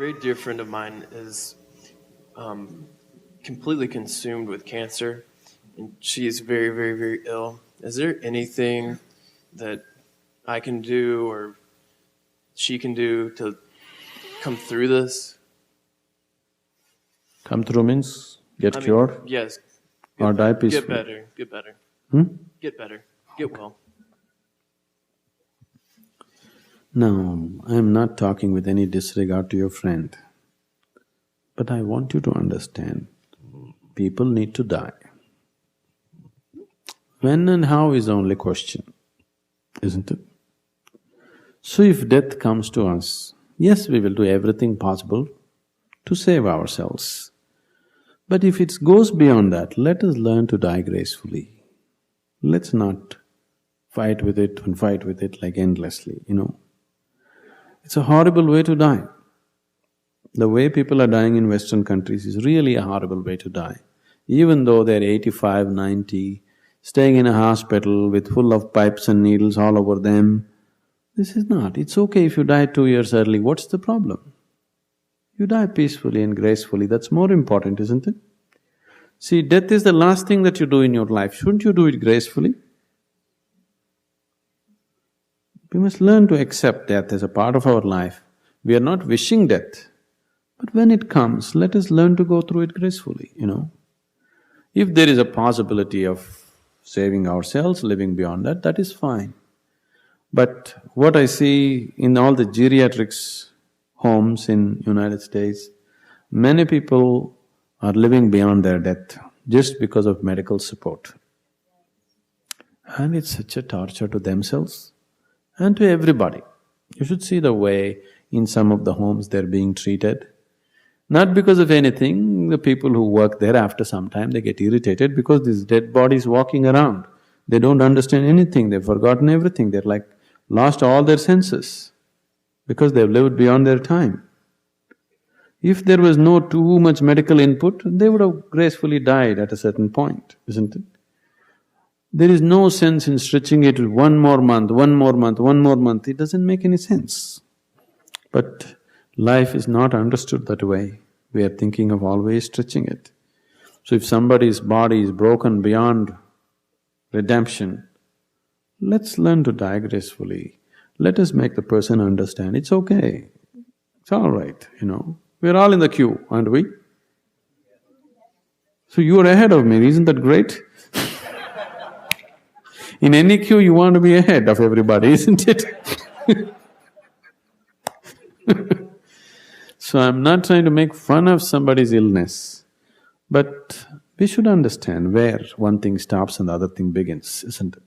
very dear friend of mine is completely consumed with cancer, and she's very, very, very ill. Is there anything that I can do or she can do to come through this? Come through means get cured? Yes. Or die peacefully? Get better. Get better. Get better. Get well. No, I am not talking with any disregard to your friend. But I want you to understand, people need to die. When and how is the only question, isn't it? So if death comes to us, yes, we will do everything possible to save ourselves. But if it goes beyond that, let us learn to die gracefully. Let's not fight with it and fight with it like endlessly, It's a horrible way to die. The way people are dying in Western countries is really a horrible way to die. Even though they're 85, 90, staying in a hospital with full of pipes and needles all over them, this is not. It's okay if you die 2 years early, what's the problem? You die peacefully and gracefully, that's more important, isn't it? See, death is the last thing that you do in your life, shouldn't you do it gracefully? We must learn to accept death as a part of our life. We are not wishing death, but when it comes, let us learn to go through it gracefully, If there is a possibility of saving ourselves, living beyond that, that is fine. But what I see in all the geriatrics homes in United States, many people are living beyond their death just because of medical support. And it's such a torture to themselves and to everybody. You should see the way in some of the homes they're being treated. Not because of anything, the people who work there after some time they get irritated because these dead bodies walking around. They don't understand anything, they've forgotten everything, they're like lost all their senses because they've lived beyond their time. If there was no too much medical input, they would have gracefully died at a certain point, isn't it? There is no sense in stretching it one more month, one more month, one more month, it doesn't make any sense. But life is not understood that way, we are thinking of always stretching it. So if somebody's body is broken beyond redemption, let's learn to die gracefully. Let us make the person understand, it's okay, it's all right, We're all in the queue, aren't we? So you are ahead of me, isn't that great? In any queue you want to be ahead of everybody, isn't it? So I'm not trying to make fun of somebody's illness, but we should understand where one thing stops and the other thing begins, isn't it?